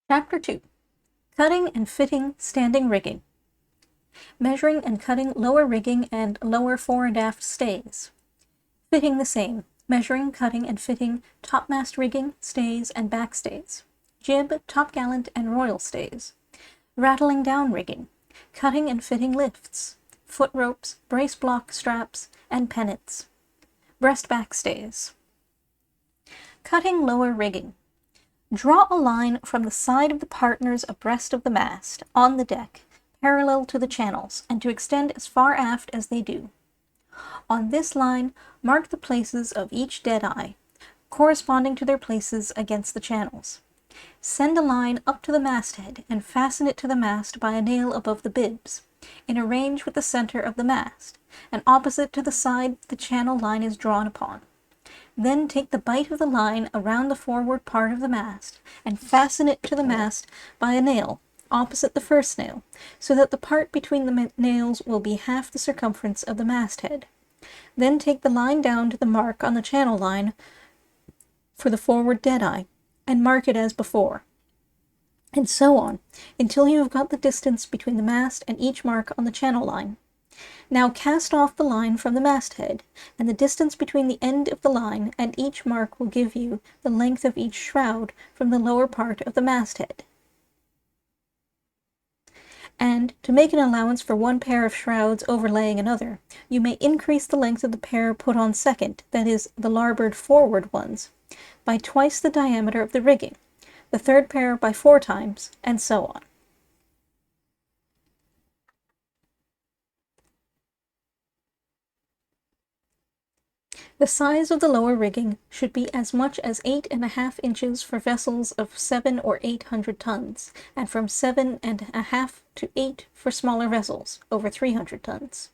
Chapter 2. Cutting and fitting standing rigging. Measuring and cutting lower rigging and lower fore and aft stays. Fitting the same. Measuring, cutting, and fitting topmast rigging, stays, and backstays. Jib, topgallant, and royal stays. Rattling down rigging. Cutting and fitting lifts. Foot ropes, brace block straps, and pennants. Breast backstays. Cutting lower rigging. Draw a line from the side of the partners abreast of the mast, on the deck, parallel to the channels, and to extend as far aft as they do. On this line, mark the places of each dead-eye, corresponding to their places against the channels. Send a line up to the masthead and fasten it to the mast by a nail above the bibs, in a range with the center of the mast, and opposite to the side the channel line is drawn upon. Then take the bight of the line around the forward part of the mast, and fasten it to the mast by a nail, opposite the first nail, so that the part between the nails will be half the circumference of the masthead. Then take the line down to the mark on the channel line for the forward dead-eye, and mark it as before. And so on, until you have got the distance between the mast and each mark on the channel line. Now cast off the line from the masthead, and the distance between the end of the line and each mark will give you the length of each shroud from the lower part of the masthead. And, to make an allowance for one pair of shrouds overlaying another, you may increase the length of the pair put on second, that is, the larboard forward ones, by twice the diameter of the rigging, the third pair by 4 times, and so on. The size of the lower rigging should be as much as 8½ inches for vessels of 700 or 800 tons, and from 7½ to 8 for smaller vessels, over 300 tons.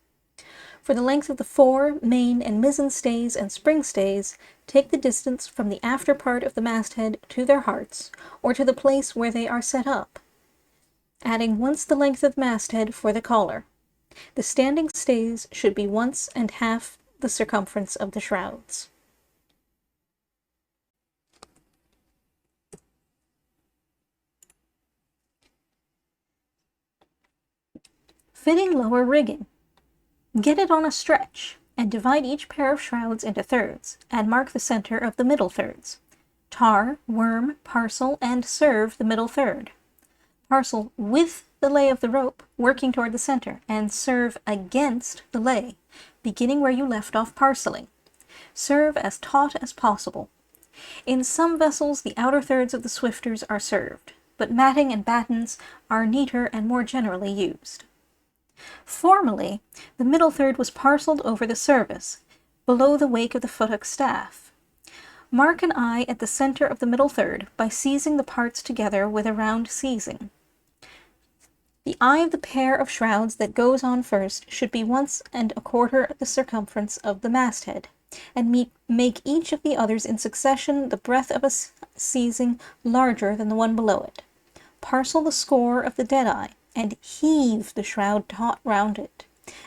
For the length of the fore, main, and mizzen stays and spring stays, take the distance from the after part of the masthead to their hearts, or to the place where they are set up, adding once the length of the masthead for the collar. The standing stays should be once and half the circumference of the shrouds. Fitting lower rigging. Get it on a stretch, and divide each pair of shrouds into thirds, and mark the center of the middle thirds. Tar, worm, parcel, and serve the middle third. Parcel with the lay of the rope, working toward the center, and serve against the lay, beginning where you left off parceling. Serve as taut as possible. In some vessels, the outer thirds of the swifters are served, but matting and battens are neater and more generally used. Formerly, the middle third was parceled over the service, below the wake of the futtock staff. Mark an eye at the center of the middle third by seizing the parts together with a round seizing. The eye of the pair of shrouds that goes on first should be 1¼ the circumference of the masthead, and make each of the others in succession the breadth of a seizing larger than the one below it. Parcel the score of the dead-eye, and heave the shroud taut round it,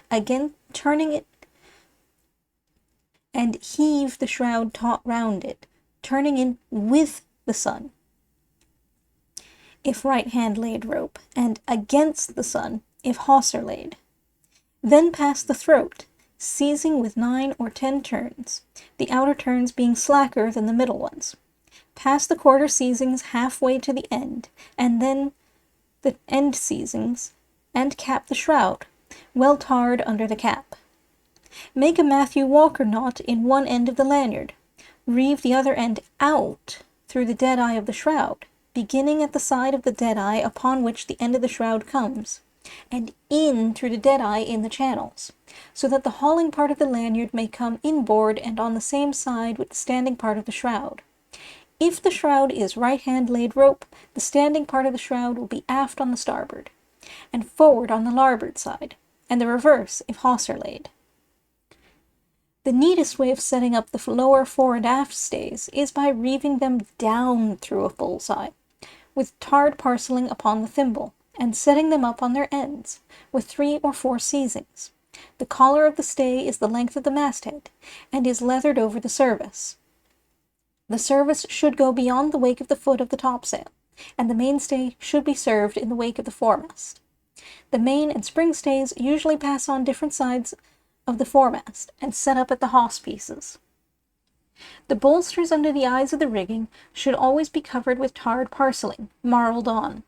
again turning it, and heave the shroud taut round it, turning in with the sun, if right hand laid rope, and against the sun, if hawser laid. Then pass the throat, seizing with 9 or 10 turns, the outer turns being slacker than the middle ones. Pass the quarter seizings halfway to the end, and then the end seizings, and cap the shroud, well tarred under the cap. Make a Matthew Walker knot in one end of the lanyard. Reeve the other end out through the dead-eye of the shroud, beginning at the side of the dead-eye upon which the end of the shroud comes, and in through the dead-eye in the channels, so that the hauling part of the lanyard may come inboard and on the same side with the standing part of the shroud. If the shroud is right-hand laid rope, the standing part of the shroud will be aft on the starboard, and forward on the larboard side, and the reverse if hawser laid. The neatest way of setting up the lower fore and aft stays is by reeving them down through a bullseye, with tarred parceling upon the thimble, and setting them up on their ends, with 3 or 4 seizings. The collar of the stay is the length of the masthead, and is leathered over the service. The service should go beyond the wake of the foot of the topsail, and the mainstay should be served in the wake of the foremast. The main and spring stays usually pass on different sides of the foremast and set up at the hawse pieces. The bolsters under the eyes of the rigging should always be covered with tarred parceling, marled on.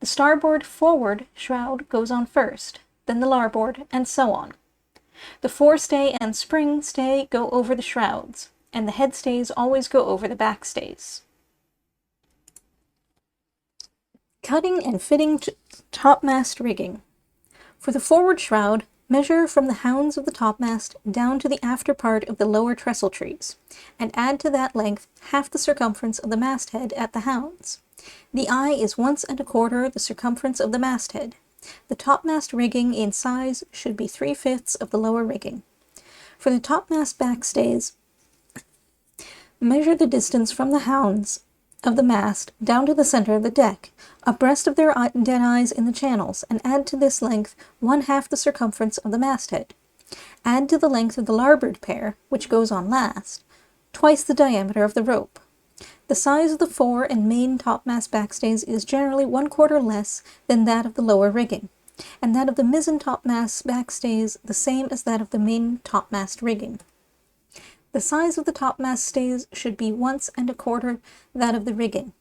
The starboard forward shroud goes on first, then the larboard, and so on. The forestay and spring stay go over the shrouds, and the headstays always go over the backstays. Cutting and fitting topmast rigging. For the forward shroud, measure from the hounds of the topmast down to the after part of the lower trestle trees, and add to that length half the circumference of the masthead at the hounds. The eye is 1 1/4 the circumference of the masthead. The topmast rigging in size should be 3/5 of the lower rigging. For the topmast backstays, measure the distance from the hounds of the mast down to the center of the deck, abreast of their dead eyes in the channels, and add to this length 1/2 the circumference of the masthead. Add to the length of the larboard pair, which goes on last, twice the diameter of the rope. The size of the fore and main topmast backstays is generally 1/4 less than that of the lower rigging, and that of the mizzen topmast backstays the same as that of the main topmast rigging. The size of the topmast stays should be 1 1/4 that of the rigging.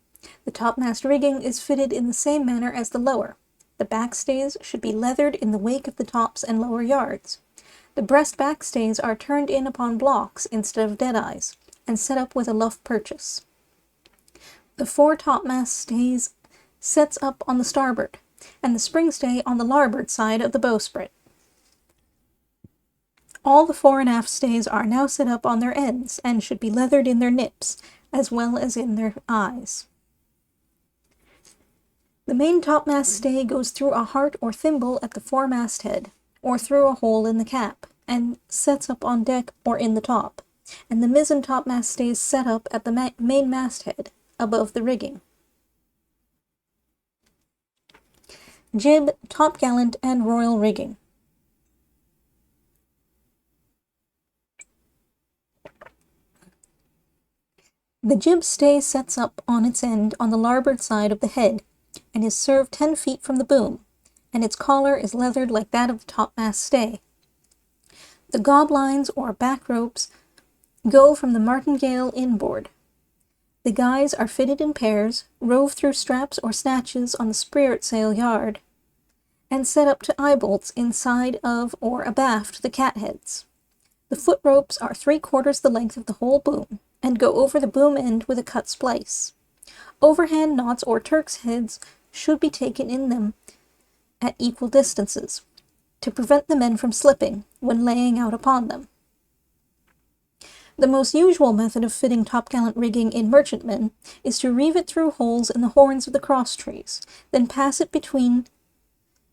The topmast rigging is fitted in the same manner as the lower. The backstays should be leathered in the wake of the tops and lower yards. The breast backstays are turned in upon blocks instead of dead eyes, and set up with a luff purchase. The fore topmast stays sets up on the starboard, and the spring stay on the larboard side of the bowsprit. All the fore and aft stays are now set up on their ends, and should be leathered in their nips, as well as in their eyes. The main topmast stay goes through a heart or thimble at the foremast head, or through a hole in the cap, and sets up on deck or in the top, and the mizzen topmast stays set up at the main masthead, above the rigging. Jib, topgallant, and royal rigging. The jib stay sets up on its end on the larboard side of the head, and is served 10 feet from the boom, and its collar is leathered like that of the topmast stay. The goblines or back ropes go from the martingale inboard. The guys are fitted in pairs, rove through straps or snatches on the spritsail yard, and set up to eye bolts inside of or abaft the catheads. The foot ropes are 3/4 the length of the whole boom, and go over the boom end with a cut splice. Overhand knots or Turks' heads should be taken in them at equal distances, to prevent the men from slipping when laying out upon them. The most usual method of fitting topgallant rigging in merchantmen is to reeve it through holes in the horns of the cross trees, then pass it between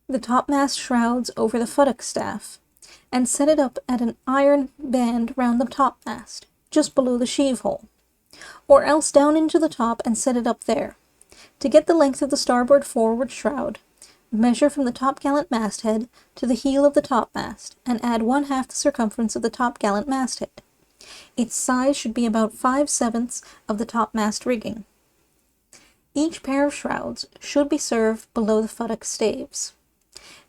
the topmast shrouds over the futtock staff, and set it up at an iron band round the topmast, just below the sheave hole, or else down into the top and set it up there. To get the length of the starboard forward shroud, measure from the topgallant masthead to the heel of the topmast, and add 1/2 the circumference of the topgallant masthead. Its size should be about 5/7 of the topmast rigging. Each pair of shrouds should be served below the futtock staves.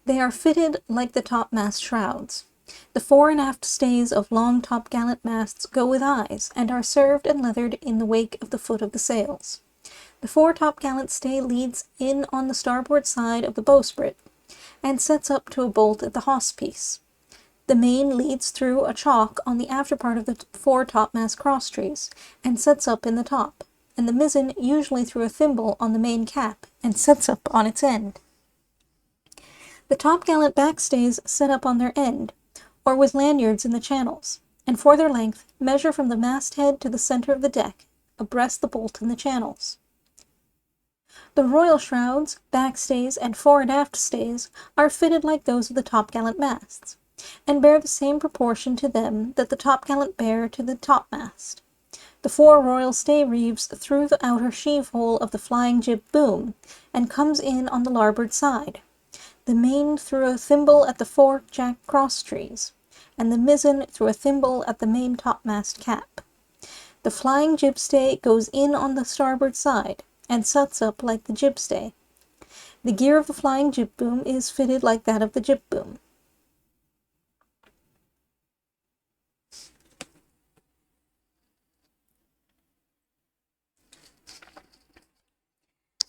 They are fitted like the topmast shrouds. The fore and aft stays of long topgallant masts go with eyes, and are served and leathered in the wake of the foot of the sails. The fore topgallant stay leads in on the starboard side of the bowsprit, and sets up to a bolt at the hawse piece. The main leads through a chock on the after part of the fore topmast cross trees, and sets up in the top, and the mizzen usually through a thimble on the main cap, and sets up on its end. The topgallant backstays set up on their end, or with lanyards in the channels, and for their length measure from the masthead to the center of the deck, abreast the bolt in the channels. The royal shrouds, backstays, and fore and aft stays are fitted like those of the topgallant masts, and bear the same proportion to them that the topgallant bear to the topmast. The fore royal stay reeves through the outer sheave hole of the flying jib boom, and comes in on the larboard side. The main through a thimble at the fore jack cross trees, and the mizzen through a thimble at the main topmast cap. The flying jib stay goes in on the starboard side, and sets up like the jib stay. The gear of the flying jib boom is fitted like that of the jib boom.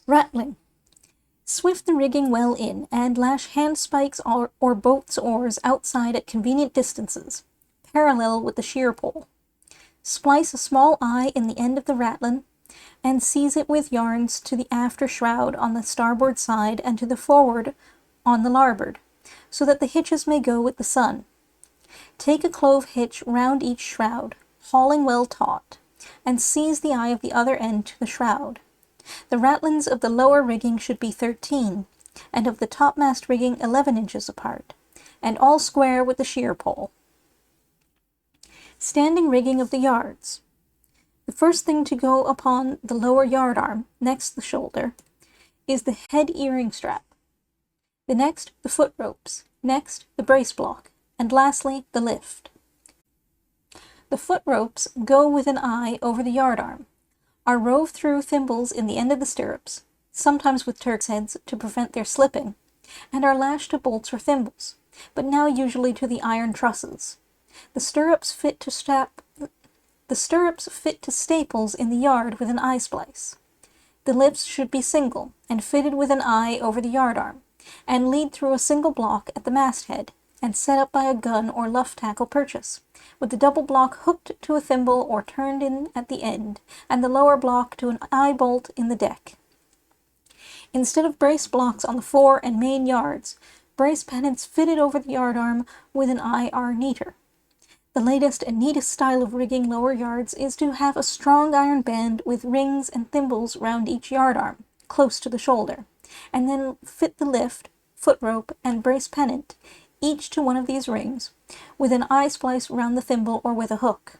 Rattling. Swift the rigging well in, and lash hand spikes or boat's oars outside at convenient distances, parallel with the sheer pole. Splice a small eye in the end of the rattlin, and seize it with yarns to the after shroud on the starboard side and to the forward on the larboard, so that the hitches may go with the sun. Take a clove hitch round each shroud, hauling well taut, and seize the eye of the other end to the shroud. The ratlins of the lower rigging should be 13, and of the topmast rigging 11 inches apart, and all square with the sheer pole. Standing rigging of the yards. The first thing to go upon the lower yard arm, next the shoulder, is the head earing strap. The next, the foot ropes. Next, the brace block. And lastly, the lift. The foot ropes go with an eye over the yard arm, are rove through thimbles in the end of the stirrups, sometimes with Turks' heads to prevent their slipping, and are lashed to bolts or thimbles, but now usually to the iron trusses. The stirrups fit to staples in the yard with an eye splice. The lifts should be single, and fitted with an eye over the yard arm, and lead through a single block at the masthead, and set up by a gun or luff tackle purchase, with the double block hooked to a thimble or turned in at the end, and the lower block to an eye bolt in the deck. Instead of brace blocks on the fore and main yards, brace pennants fitted over the yard arm with an eye are neater. The latest and neatest style of rigging lower yards is to have a strong iron band with rings and thimbles round each yard arm, close to the shoulder, and then fit the lift, foot rope, and brace pennant, each to one of these rings, with an eye splice round the thimble or with a hook.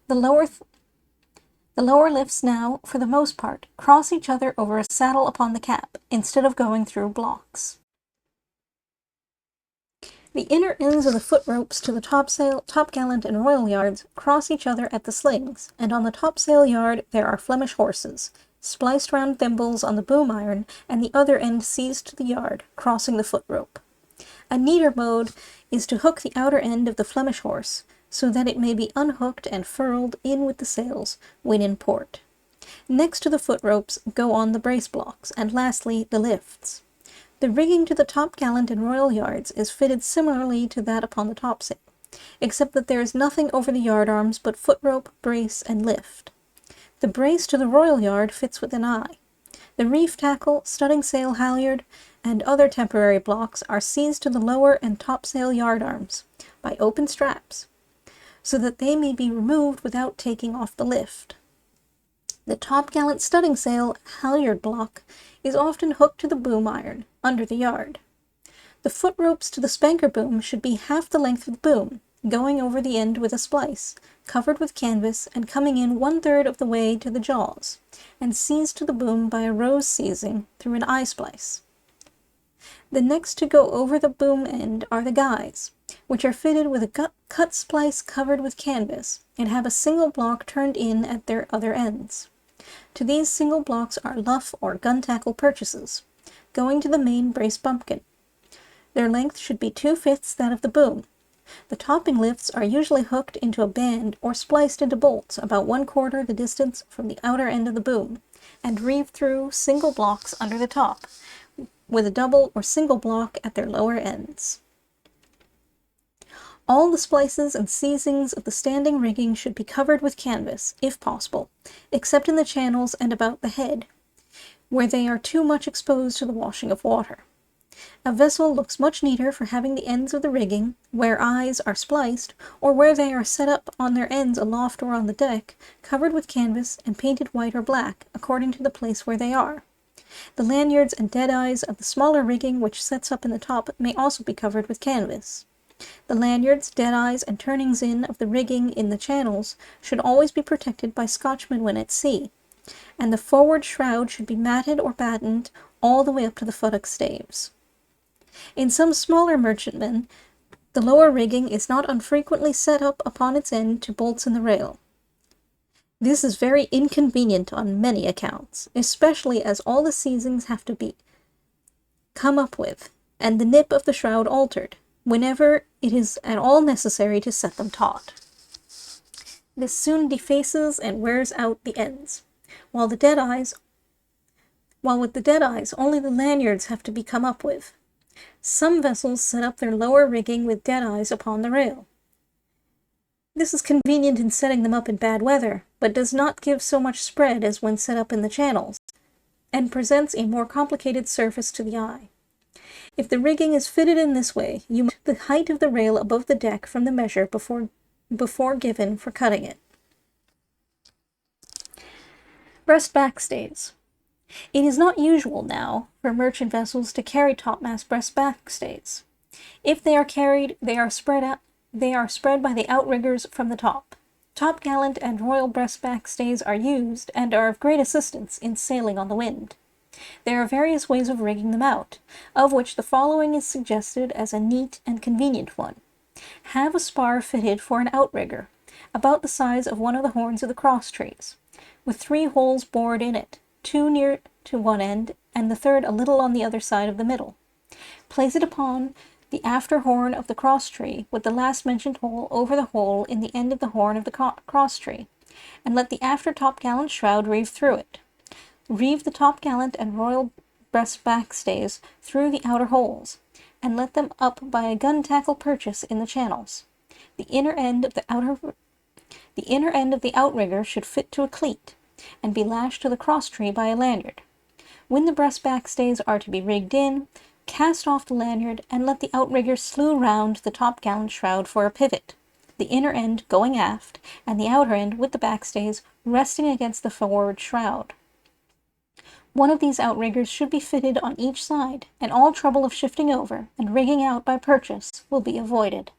The lower lifts now, for the most part, cross each other over a saddle upon the cap, instead of going through blocks. The inner ends of the foot ropes to the topsail, topgallant, and royal yards cross each other at the slings, and on the topsail yard there are Flemish horses, spliced round thimbles on the boom iron, and the other end seized to the yard, crossing the foot rope. A neater mode is to hook the outer end of the Flemish horse, so that it may be unhooked and furled in with the sails when in port. Next to the foot ropes go on the brace blocks, and lastly the lifts. The rigging to the topgallant and royal yards is fitted similarly to that upon the topsail, except that there is nothing over the yard arms but foot rope, brace, and lift. The brace to the royal yard fits with an eye. The reef tackle, studding sail halyard, and other temporary blocks are seized to the lower and topsail yard arms by open straps, so that they may be removed without taking off the lift. The topgallant studding sail halyard block is often hooked to the boom iron, under the yard. The foot ropes to the spanker boom should be half the length of the boom, going over the end with a splice, covered with canvas, and coming in 1/3 of the way to the jaws, and seized to the boom by a rose seizing through an eye splice. The next to go over the boom end are the guys, which are fitted with a cut splice covered with canvas, and have a single block turned in at their other ends. To these single blocks are luff or gun tackle purchases, going to the main brace bumpkin. Their length should be 2/5 that of the boom. The topping lifts are usually hooked into a band or spliced into bolts about 1/4 the distance from the outer end of the boom, and reeved through single blocks under the top, with a double or single block at their lower ends. All the splices and seizings of the standing rigging should be covered with canvas, if possible, except in the channels and about the head, where they are too much exposed to the washing of water. A vessel looks much neater for having the ends of the rigging, where eyes are spliced, or where they are set up on their ends aloft or on the deck, covered with canvas and painted white or black, according to the place where they are. The lanyards and dead-eyes of the smaller rigging which sets up in the top may also be covered with canvas. The lanyards, dead-eyes, and turnings-in of the rigging in the channels should always be protected by Scotchmen when at sea, and the forward shroud should be matted or battened all the way up to the futtock staves. In some smaller merchantmen, the lower rigging is not unfrequently set up upon its end to bolts in the rail. This is very inconvenient on many accounts, especially as all the seizings have to be come up with, and the nip of the shroud altered, whenever it is at all necessary to set them taut. This soon defaces and wears out the ends, while with the dead eyes only the lanyards have to be come up with. Some vessels set up their lower rigging with dead eyes upon the rail. This is convenient in setting them up in bad weather, but does not give so much spread as when set up in the channels, and presents a more complicated surface to the eye. If the rigging is fitted in this way, you must the height of the rail above the deck from the measure before given for cutting it. Breast backstays. It is not usual now for merchant vessels to carry topmast breast backstays. If they are carried, they are spread by the outriggers from the top. Topgallant and royal breast backstays are used and are of great assistance in sailing on the wind. There are various ways of rigging them out, of which the following is suggested as a neat and convenient one. Have a spar fitted for an outrigger, about the size of one of the horns of the cross trees, with 3 holes bored in it, 2 near to one end, and the third a little on the other side of the middle. Place it upon the after horn of the cross tree, with the last mentioned hole over the hole in the end of the horn of the cross tree, and let the after topgallant shroud reeve through it. Reeve the topgallant and royal breast backstays through the outer holes, and let them up by a gun tackle purchase in the channels. The inner end of the outrigger should fit to a cleat, and be lashed to the cross tree by a lanyard. When the breast backstays are to be rigged in, cast off the lanyard and let the outrigger slew round the topgallant shroud for a pivot, the inner end going aft, and the outer end with the backstays resting against the forward shroud. One of these outriggers should be fitted on each side, and all trouble of shifting over and rigging out by purchase will be avoided.